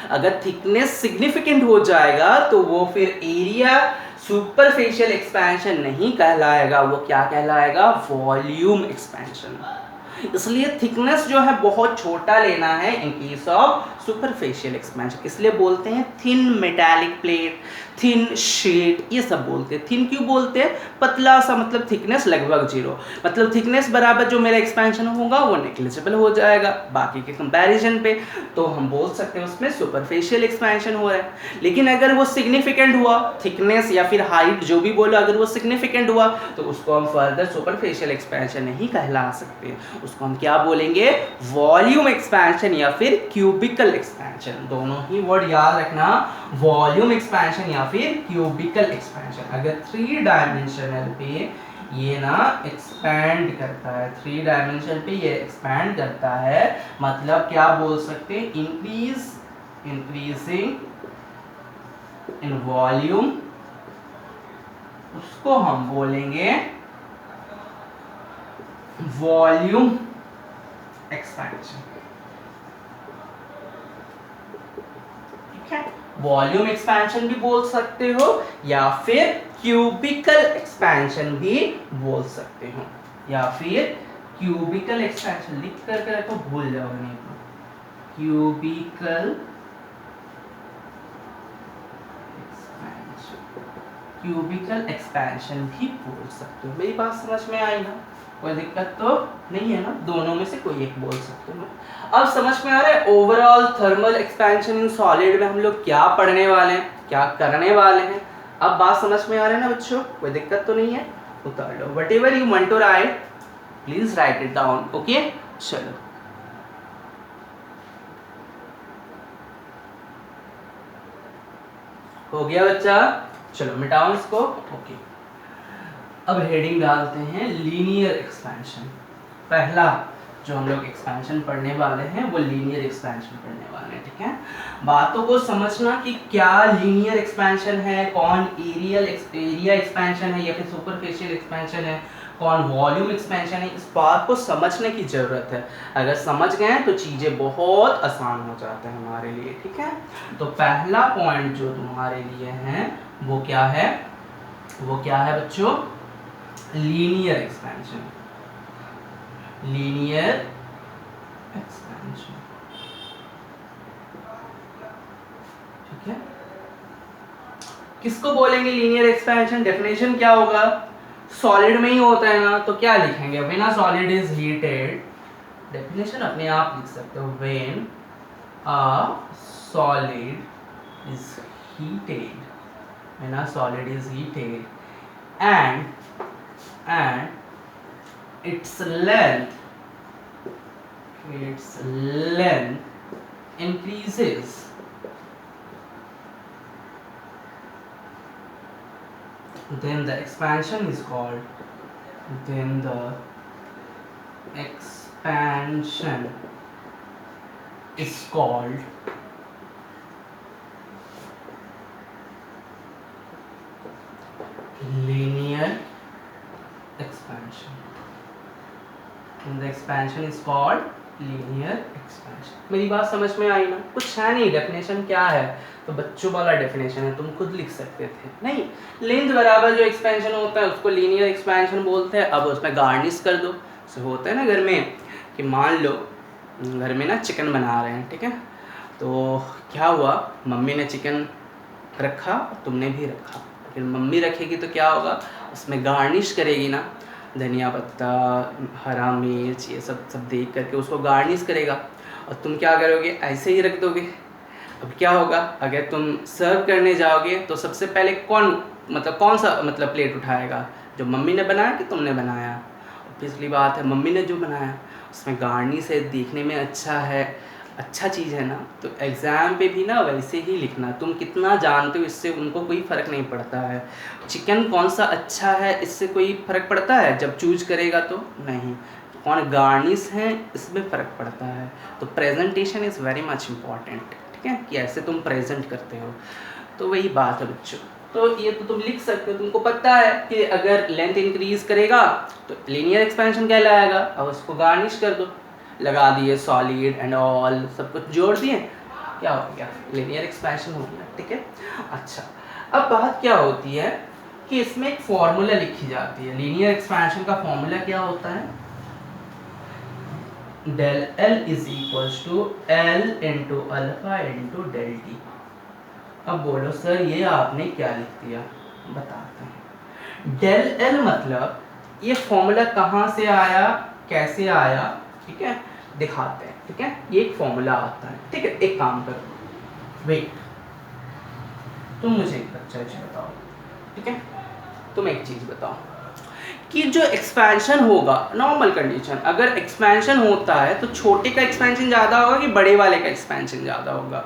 अगर थिकनेस सिग्निफिकेंट हो जाएगा तो वो फिर एरिया सुपरफिशियल एक्सपेंशन नहीं कहलाएगा, वो क्या कहलाएगा? Volume expansion. इसलिए थिकनेस जो है बहुत छोटा लेना है in case of superficial expansion. इसलिए बोलते हैं thin metallic plate, thin sheet, ये सब बोलते हैं। थिन क्यों बोलते हैं? पतला सा, मतलब थिकनेस लगभग जीरो, मतलब थिकनेस बराबर जो मेरा एक्सपेंशन होगा वो नेग्लिजिबल हो जाएगा बाकी के कंपैरिजन पे, तो हम बोल सकते हैं उसमें सुपरफिशियल एक्सपेंशन हो रहा है। लेकिन अगर वो सिग्निफिकेंट हुआ, थिकनेस या फिर हाइट जो भी बोलो, अगर वो सिग्निफिकेंट हुआ तो उसको हम फर्दर सुपरफिशियल एक्सपेंशन नहीं कहला सकते, उसको हम क्या बोलेंगे? वॉल्यूम एक्सपेंशन या फिर क्यूबिकल एक्सपेंशन। दोनों ही वर्ड याद रखना, वॉल्यूम एक्सपेंशन या फिर क्यूबिकल एक्सपेंशन। अगर 3 डायमेंशनल पे ये ना एक्सपैंड करता है, 3 डायमेंशन पे ये एक्सपैंड करता है, मतलब क्या बोल सकते हैं? इंक्रीजिंग इन वॉल्यूम, उसको हम बोलेंगे वॉल्यूम एक्सपेंशन। ठीक है, वॉल्यूम एक्सपेंशन भी बोल सकते हो या फिर क्यूबिकल एक्सपेंशन भी बोल सकते हो, या फिर क्यूबिकल एक्सपेंशन लिख करके रखो, भूल जाओगे नहीं तो। क्यूबिकल एक्सपेंशन भी बोल सकते हो। मेरी बात समझ में आई ना? कोई दिक्कत तो नहीं है ना? दोनों में से कोई एक बोल सकते हो। अब समझ में आ रहा है overall thermal expansion in solid में हम लोग क्या पढ़ने वाले हैं, क्या करने वाले हैं? अब बात समझ में आ रहा है ना बच्चों? कोई दिक्कत तो नहीं है? उतार लो, whatever you want to write please write it down. Okay, चलो हो गया बच्चा? चलो मिटाओ इसको। ओके, अब हेडिंग डालते हैं लीनियर एक्सपेंशन। पहला जो हम लोग एक्सपेंशन पढ़ने वाले हैं वो लीनियर एक्सपेंशन पढ़ने वाले हैं। ठीक है, बातों को समझना कि क्या लीनियर एक्सपेंशन है, कौन एरिया एक्सपेंशन है या फिर सुपरफिशियल एक्सपेंशन है, कौन वॉल्यूम एक्सपेंशन है, इस बात को समझने की ज़रूरत है। अगर समझ गए तो चीज़ें बहुत आसान हो जाते हैं हमारे लिए। ठीक है, तो पहला पॉइंट जो तुम्हारे लिए है वो क्या है? वो क्या है बच्चों? Linear expansion. लीनियर एक्सपेंशन, ठीक है। किसको बोलेंगे लीनियर एक्सपेंशन? डेफिनेशन क्या होगा? सॉलिड में ही होता है ना, तो क्या लिखेंगे? When a solid is heated, definition अपने आप लिख सकते हो, when a solid is heated, when a solid is heated and its length increases, then the expansion is called linear expansion. And the expansion is called linear expansion. मेरी बात समझ में आई ना? कुछ है नहीं, डेफिनेशन क्या है तो बच्चों वाला डेफिनेशन है, तुम खुद लिख सकते थे। नहीं, लेंथ बराबर जो एक्सपेंशन होता है उसको लीनियर एक्सपेंशन बोलते हैं। अब उसमें गार्निश कर दो। तो होता है ना घर में कि मान लो घर में ना चिकन बना रहे हैं, ठीक है, तो क्या हुआ, मम्मी ने चिकन रखा, तुमने भी रखा, फिर मम्मी रखेगी तो क्या होगा, उसमें गार्निश करेगी ना, धनिया पत्ता, हरा मिर्च, ये सब देख करके उसको गार्निश करेगा, और तुम क्या करोगे, ऐसे ही रख दोगे। अब क्या होगा, अगर तुम सर्व करने जाओगे तो सबसे पहले कौन सा प्लेट उठाएगा, जो मम्मी ने बनाया कि तुमने बनाया? पिछली बात है, मम्मी ने जो बनाया उसमें गार्निश है, देखने में अच्छा चीज़ है ना, तो एग्ज़ाम पे भी ना वैसे ही लिखना। तुम कितना जानते हो इससे उनको कोई फ़र्क नहीं पड़ता है। चिकन कौन सा अच्छा है इससे कोई फ़र्क पड़ता है जब चूज करेगा तो? नहीं। कौन गार्निश है इसमें फ़र्क पड़ता है। तो presentation is very much important, ठीक है, कि ऐसे तुम प्रेजेंट करते हो। तो वही बात है बच्चों। तो ये तो तुम लिख सकते हो, तुमको पता है कि अगर लेंथ इंक्रीज करेगा तो लीनियर एक्सपेंशन कहलाएगा, और उसको गार्निश कर दो, लगा दिए सॉलिड एंड ऑल, सब कुछ जोड़ दिए, क्या हो गया, लीनियर एक्सपेंशन हो गया। ठीक है, अच्छा, अब बात क्या होती है कि इसमें एक फॉर्मूला लिखी जाती है। लीनियर एक्सपेंशन का फॉर्मूला क्या होता है? Del L is equals to L into alpha into del T. अब बोलो सर ये आपने क्या लिख दिया, बताते हैं। डेल एल मतलब ये फॉर्मूला कहाँ से आया, कैसे आया, ठीक है दिखाते हैं। ठीक है ये एक फॉर्मूला आता है, ठीक है एक काम करो, वेट तुम मुझे एक अच्छा चीज बताओ, ठीक है तुम एक चीज बताओ कि जो एक्सपेंशन होगा नॉर्मल कंडीशन, अगर एक्सपेंशन होता है तो छोटे का एक्सपेंशन ज़्यादा होगा कि बड़े वाले का एक्सपेंशन ज़्यादा होगा।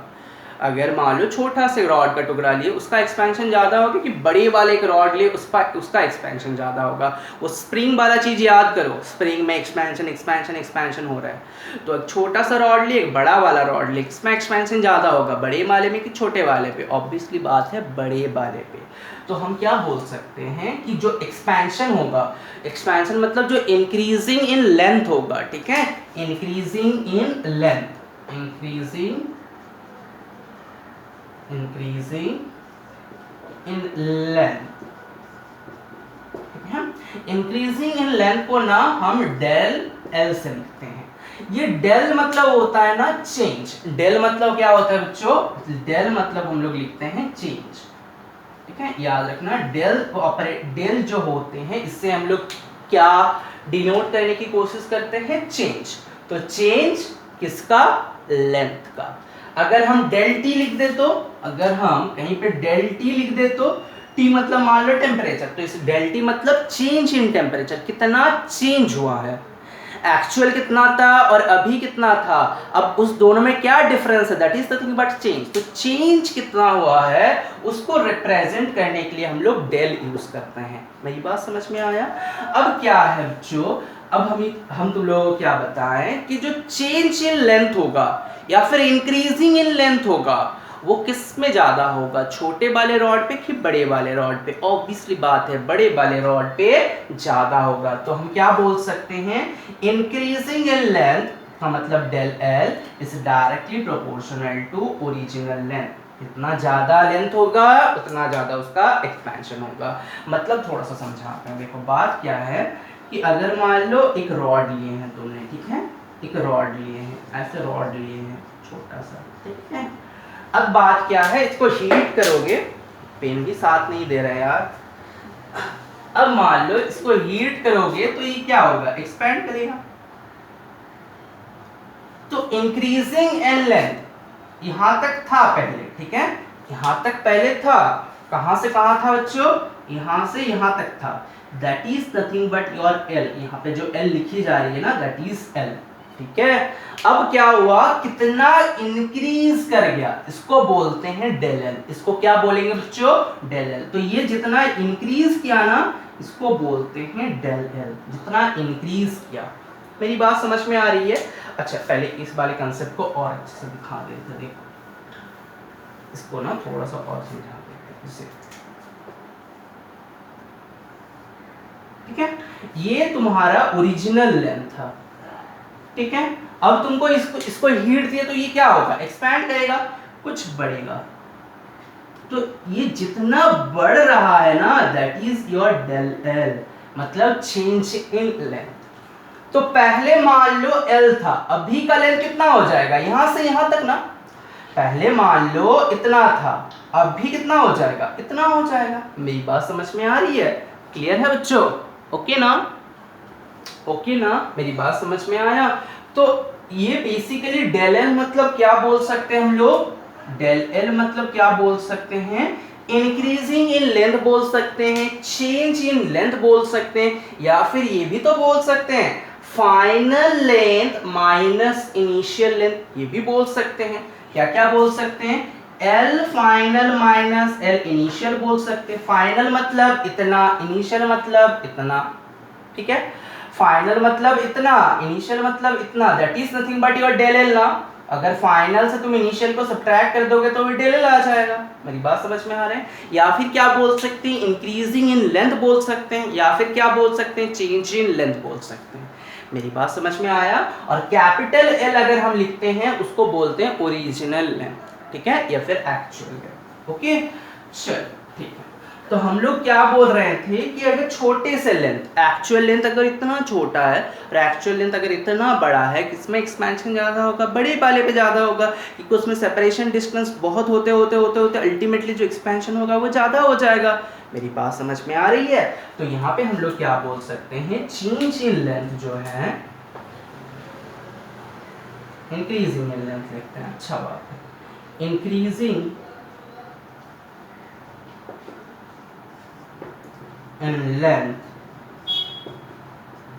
अगर मान लो छोटा से रॉड का टुकड़ा लिए उसका एक्सपेंशन ज़्यादा होगा कि बड़े वाले का रॉड लिए उसका एक्सपेंशन ज़्यादा होगा। वो स्प्रिंग वाला चीज़ याद करो, स्प्रिंग में एक्सपेंशन एक्सपेंशन एक्सपेंशन हो रहा है, तो एक छोटा सा रॉड लिए एक बड़ा वाला रॉड लिए, इसमें एक्सपेंशन ज़्यादा होगा बड़े वाले में कि छोटे वाले पे, ऑब्वियसली बात है बड़े वाले पे। तो हम क्या बोल सकते हैं कि जो एक्सपेंशन होगा, एक्सपेंशन मतलब जो इंक्रीजिंग इन लेंथ होगा, ठीक है increasing in length, increasing in length, ठीक है इंक्रीजिंग इन लेंथ को ना हम डेल एल से लिखते हैं। ये डेल मतलब होता है ना चेंज, डेल मतलब क्या होता है बच्चों, डेल मतलब हम लोग लिखते हैं चेंज, ठीक है याद रखना। डेल जो होते हैं इससे हम लोग क्या डिनोट करने की कोशिश करते हैं, चेंज। तो चेंज किसका, लेंथ का। अगर हम डेल टी लिख दे तो, अगर हम कहीं पे डेल टी लिख दे तो टी मतलब मान लो टेम्परेचर, तो इस डेल टी मतलब चेंज इन टेम्परेचर, कितना चेंज हुआ है, एक्चुअल कितना था और अभी कितना था, अब उस दोनों में क्या डिफरेंस है, that is nothing but change. तो चेंज कितना हुआ है उसको रिप्रेजेंट करने के लिए हम लोग डेल यूज करते हैं। मेरी बात समझ में आया। अब क्या है बच्चों, अब हम तुम लोगों को क्या बताएं कि जो चेंज इन लेंथ होगा या फिर इंक्रीजिंग इन लेंथ होगा वो किस में ज्यादा होगा, छोटे वाले रॉड पे कि बड़े वाले रॉड पे। ऑब्वियसली बात है बड़े वाले रॉड पे ज्यादा होगा। तो हम क्या बोल सकते हैं, इंक्रीजिंग इन लेंथ का मतलब del L is directly proportional to original length. जितना ज्यादा लेंथ होगा उतना ज्यादा उसका एक्सपेंशन होगा। मतलब थोड़ा सा समझाते हैं, देखो बात क्या है कि अगर मान लो एक रॉड लिए हैं तुमने, ठीक है एक रॉड लिए हैं, ऐसे रॉड लिए हैं छोटा सा, ठीक है। अब बात क्या है, इसको हीट करोगे, पेन भी साथ नहीं दे रहा यार। अब मान लो इसको हीट करोगे तो ये क्या होगा, एक्सपेंड करेगा। तो इंक्रीजिंग इन लेंथ यहां तक था पहले, ठीक है यहां तक पहले था, कहां से कहां था बच्चों, यहां से यहां तक था, that is nothing but your L. यहां पे जो एल लिखी जा रही है ना दैट इज एल, ठीक है। अब क्या हुआ, कितना इंक्रीज कर गया, इसको बोलते हैं डेल एल। इसको क्या बोलेंगे बच्चों, डेल एल। तो ये जितना इंक्रीज किया ना इसको बोलते हैं डेल एल, जितना इंक्रीज किया। मेरी बात समझ में आ रही है। अच्छा पहले इस वाले कंसेप्ट को और अच्छे से दिखा देते, देखो इसको ना थोड़ा सा और समझा देते इसे, ठीक है। ये तुम्हारा ओरिजिनल लेंथ था, ठीक है। अब तुमको इसको हीट दिया तो ये क्या होगा, एक्सपैंड करेगा, कुछ बढ़ेगा। तो ये जितना बढ़ रहा है ना that is your del L, मतलब चेंज इन लेंथ। तो पहले मान लो एल था, अभी का लेंथ कितना हो जाएगा, यहां से यहां तक ना। पहले मान लो इतना था, अभी कितना हो जाएगा, इतना हो जाएगा। मेरी बात समझ में आ रही है, क्लियर है बच्चों, ओके ना, ओके ना, मेरी बात समझ में आया। तो ये बेसिकली डेल एल मतलब क्या बोल सकते हैं हम लोग, डेल एल मतलब क्या बोल सकते हैं, इंक्रीजिंग इन लेंथ बोल सकते हैं, चेंज इन लेंथ बोल सकते हैं, या फिर ये भी तो बोल सकते हैं final length minus initial length, ये भी बोल सकते हैं। क्या क्या बोल सकते हैं, L final minus L initial बोल सकते हैं। फाइनल मतलब इतना, इनिशियल मतलब इतना, ठीक है। फाइनल मतलब इतना, इनिशियल मतलब इतना, that is nothing but your del L ना। अगर फाइनल से तुम इनिशियल को सब्ट्रैक्ट कर दोगे तो भी डेल एल आ जाएगा। मेरी बात समझ में आ रहे हैं। या फिर क्या बोल सकते हैं, इंक्रीजिंग इन लेंथ बोल सकते हैं, या फिर क्या बोल सकते हैं, चेंज इन लेंथ बोल सकते हैं। मेरी बात समझ में आया। और कैपिटल एल अगर हम लिखते हैं उसको बोलते हैं ओरिजिनल लेंथ, ठीक है, या फिर एक्चुअल लेंथ, ओके चल ठीक है। तो हम लोग क्या बोल रहे थे कि अगर छोटे से लेंथ, एक्चुअल लेंथ अगर इतना छोटा है और एक्चुअल लेंथ अगर इतना बड़ा है, किसमें एक्सपेंशन ज़्यादा होगा, बड़े वाले पे ज़्यादा होगा, क्योंकि उसमें सेपरेशन डिस्टेंस बहुत होते होते होते होते अल्टीमेटली जो एक्सपेंशन होगा वो ज़्यादा हो जाएगा। मेरी बात समझ में आ रही है? तो यहाँ पे हम लोग क्या बोल सकते हैं, चेंज इन लेंथ जो है, इंक्रीजिंग इन लेंथ लिखते हैं, अच्छा बात है, increasing in length,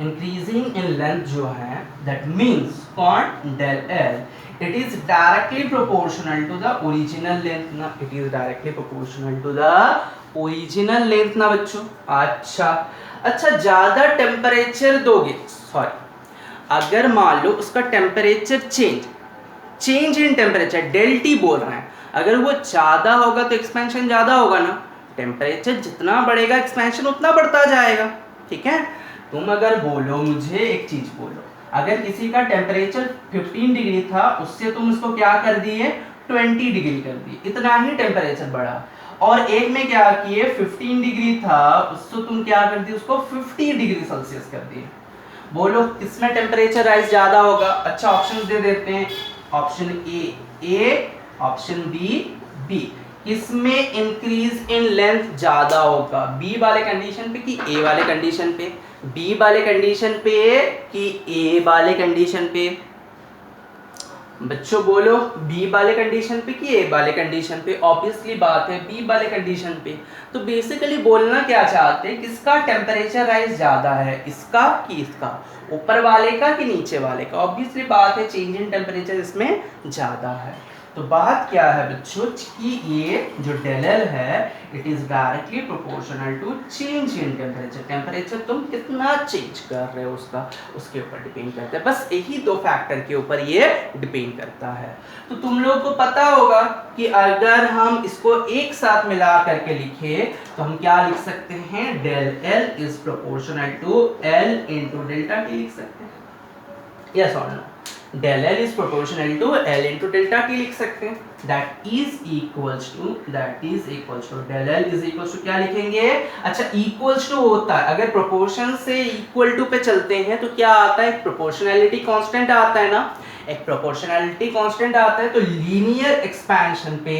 increasing in length जो है, दैट मीन्स कौन, del L, it is directly proportional to the original length ना, it is directly proportional to the original length ना बच्चों। अच्छा ज्यादा टेम्परेचर दोगे, सॉरी अगर मान लो उसका temperature change in temperature del T बोल रहे हैं, अगर वो ज़्यादा होगा तो एक्सपेंशन ज़्यादा होगा ना, टेम्परेचर जितना बढ़ेगा एक्सपेंशन उतना बढ़ता जाएगा, ठीक है। तुम अगर बोलो, मुझे एक चीज़ बोलो, अगर किसी का टेम्परेचर 15 डिग्री था, उससे तुम उसको क्या कर दिए, 20 डिग्री कर दिए, इतना ही टेम्परेचर बढ़ा। और एक में क्या किए, 15 डिग्री था, उससे तुम क्या कर दिए, उसको 50 डिग्री सेल्सियस कर दिए। बोलो किसमें टेम्परेचर राइज ज्यादा होगा? अच्छा ऑप्शन दे देते हैं, ऑप्शन ए, ऑप्शन बी। किसमें इंक्रीज इन लेंथ ज्यादा होगा, बी वाले कंडीशन पे कि ए वाले कंडीशन पे, बी वाले कंडीशन पे कि ए वाले कंडीशन पे? बच्चों बोलो, बी वाले कंडीशन पे कि ए वाले कंडीशन पे? ऑब्वियसली बात है बी वाले कंडीशन पे। तो बेसिकली बोलना क्या चाहते हैं, किसका टेम्परेचर राइज ज्यादा है, इसका कि इसका, ऊपर वाले का कि नीचे वाले का? ऑब्वियसली बात है चेंज इन टेम्परेचर इसमें ज्यादा है। तो बात क्या है बच्चों कि ये जो डेल एल है, it is directly proportional to change in temperature. Temperature तुम कितना चेंज कर रहे हो उसका, उसके ऊपर डिपेंड करता है। बस यही दो फैक्टर के ऊपर ये डिपेंड करता है। तो तुम लोग को पता होगा कि अगर हम इसको एक साथ मिला करके लिखे तो हम क्या लिख सकते हैं, del L is proportional to L into delta T लिख सकते हैं, यस और no? del L is proportional to L into delta T लिख सकते हैं, that is equals to del L is equals to क्या लिखेंगे? अच्छा equals to होता है, अगर proportion से equal to पे चलते हैं तो क्या आता है, एक proportionality constant आता है ना, एक proportionality constant आता है। तो linear expansion पे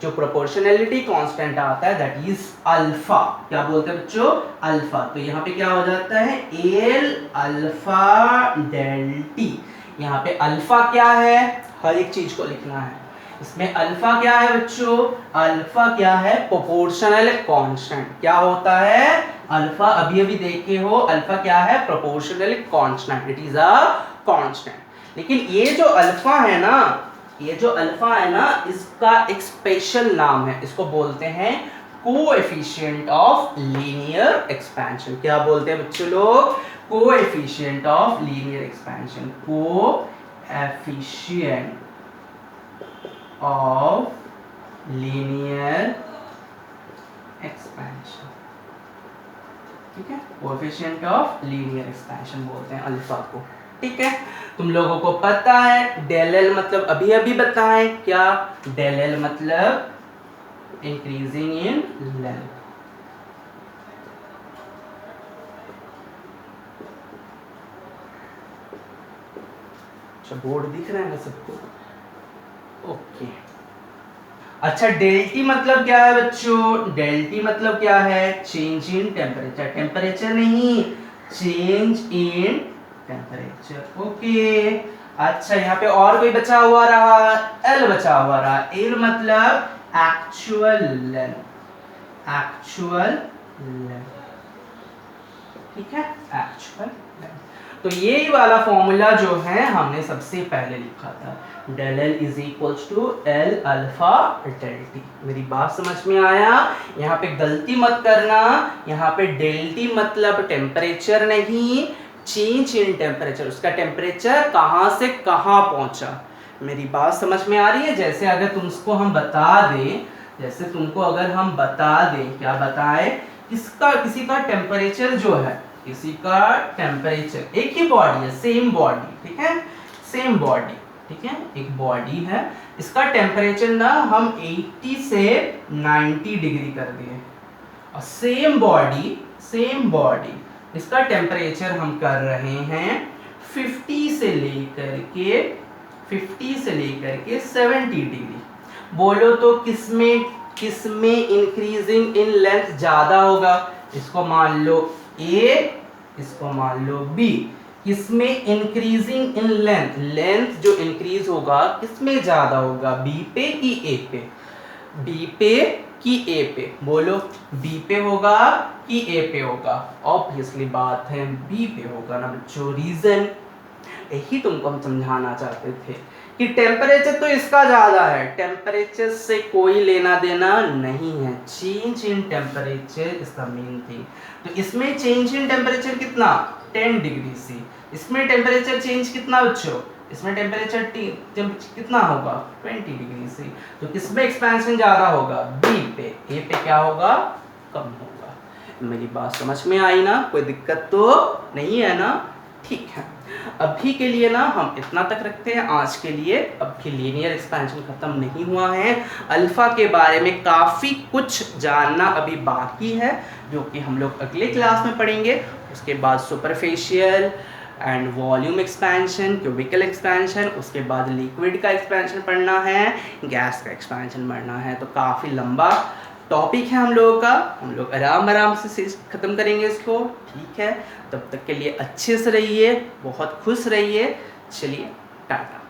जो proportionality constant आता है that is अल्फा, क्या बोलते हैं बच्चों, अल्फा। तो यहाँ पे क्या हो जाता है, L अल्फा del T। यहाँ पे अल्फा क्या है, हर एक चीज को लिखना है। इसमें अल्फा क्या है बच्चों, अल्फा क्या है, प्रोपोर्शनल कांस्टेंट। क्या होता है अल्फा, अभी अभी देखे हो, अल्फा क्या है, proportional constant, it is a constant. लेकिन ये जो अल्फा है ना, इसका एक स्पेशल नाम है, इसको बोलते हैं कोएफिशिएंट ऑफ लीनियर एक्सपेंशन। क्या बोलते हैं बच्चों लोग, coefficient of linear expansion, coefficient of linear expansion, ठीक है, कोएफिशिएंट ऑफ लीनियर एक्सपेंशन बोलते हैं अल्फा को, ठीक है। तुम लोगों को पता है डेल एल मतलब अभी अभी बताएं क्या, डेल एल मतलब इंक्रीजिंग इन लेंथ। अच्छा बोर्ड दिख रहा है ना सबको, ओके। अच्छा डेल टी मतलब क्या है बच्चों, डेल टी मतलब क्या है, चेंज इन टेम्परेचर, टेम्परेचर नहीं, चेंज इन टेम्परेचर, ओके। अच्छा यहाँ पे और कोई बचा हुआ रहा, एल बचा हुआ रहा, एल मतलब एक्चुअल लेंथ, ठीक है, एक्चुअल लेंथ। तो ये वाला फॉर्मूला जो है हमने सबसे पहले लिखा था, del L is equals to L alpha del T. मेरी बात समझ में आया? यहाँ पे गलती मत करना, यहाँ पे डेल टी मतलब टेम्परेचर नहीं, चेंज इन टेम्परेचर, उसका टेम्परेचर कहाँ से कहाँ पहुंचा। मेरी बात समझ में आ रही है? जैसे अगर तुमको हम बता दें, जैसे तुमको अगर हम बता दें, क्या बताएं, किसी का टेम्परेचर जो है, किसी का टेम्परेचर, एक ही बॉडी है, सेम बॉडी, ठीक है, सेम बॉडी, ठीक है, एक बॉडी है, इसका टेम्परेचर ना हम 80 से 90 डिग्री कर दिए, और सेम बॉडी इसका टेम्परेचर हम कर रहे हैं 50 से लेकर के 70 डिग्री। बोलो तो किसमें इंक्रीजिंग इन लेंथ ज्यादा होगा? इसको मान लो A, इसको मान लो B। किसमें इंक्रीजिंग इन लेंथ जो इंक्रीज होगा किसमें ज्यादा होगा? B पे कि A पे? B पे कि A पे? बोलो B पे होगा कि A पे होगा? ऑब्वियसली बात है B पे होगा ना बच्चों। रीजन यही तुमको हम समझाना चाहते थे कि टेम्परेचर तो इसका ज्यादा है, टेम्परेचर से कोई लेना देना नहीं है। Change in temperature is the main thing. तो इसमें चेंज इन टेम्परेचर कितना? 10 डिग्री सी। इसमें टेम्परेचर चेंज कितना बच्चों? इसमें टेम्परेचर कितना होगा? 20 डिग्री से। तो किसमें एक्सपेंशन ज्यादा होगा? बी पे। ए पे क्या होगा? कम होगा। मेरी बात समझ में आई ना? कोई दिक्कत तो नहीं है ना? ठीक है, अभी के लिए ना हम इतना तक रखते हैं आज के लिए। अभी लीनियर एक्सपेंशन खत्म नहीं हुआ है। अल्फा के बारे में काफ़ी कुछ जानना अभी बाकी है, जो कि हम लोग अगले क्लास में पढ़ेंगे। उसके बाद superficial and volume expansion, cubical expansion, उसके बाद लिक्विड का एक्सपेंशन पढ़ना है, गैस का एक्सपेंशन पढ़ना है। तो काफ़ी लंबा टॉपिक है हम लोगों का। हम लोग आराम से ख़त्म करेंगे इसको। ठीक है, तब तक के लिए अच्छे से रहिए, बहुत खुश रहिए। चलिए टाटा।